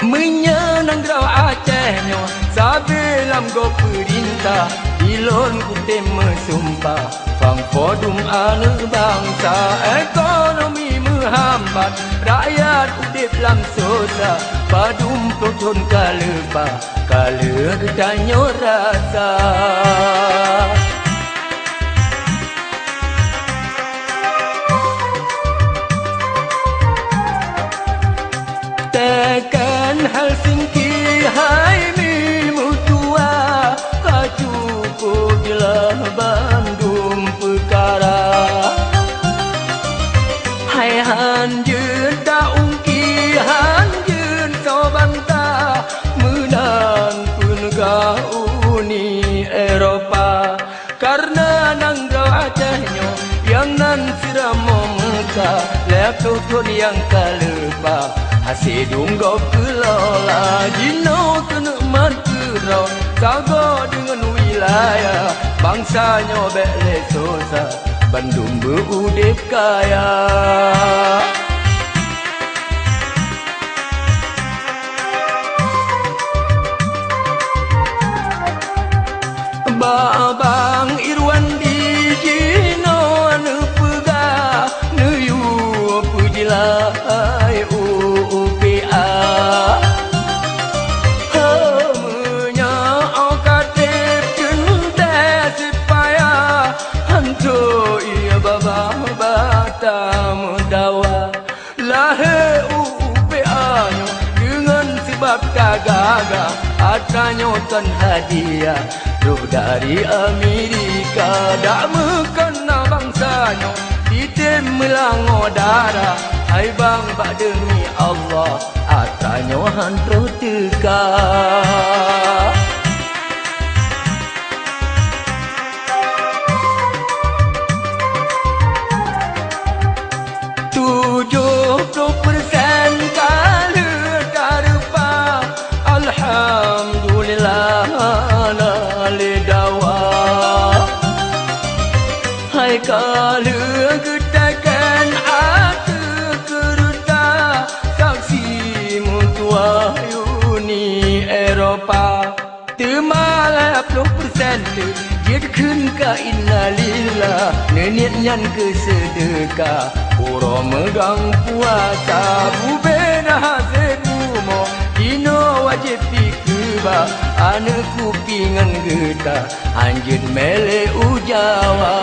menyenang grau Acehnya sabelam go perintah ilon ku tema sumpah fang fodum anu bangsa ekonomi menghambat rakyat udip lam susah padum pelutun kalepa kale gedanyo rasa tekan Helsinki hai mi mutua kacuku jelah Bandung perkara hai hanjeun da ungki hanjeun sobanta menang penegak Uni Eropa karena nanggau Acehnya yang nan siramo muka leputun yang kalepa hasidung go kelola jino kenikmat kerau sago dengan wilayah bangsanya bele susah Bandung berudip kaya Babang Irwan di jino anu pega nuyu pujilai UPA hamenya okate kente supaya hantu ia baba bata mudawa lahe UPA nyo dengan sebab kagaga atanya tan hadiah ruh dari Amerika dak mekena bangsanya ditem melango darah hai bang bak demi Allah atanya hantro teka %70 kali karupa alhamdulillah dawa hai kala getakan aku keruta saksi mutua Uni Eropa temalai 10% dia dikun ka innalillah neniat nyan ke sedekah uro megang puasa bubena hasebumo dino wajib pikirba ane kupingan geta anjin mele ujawa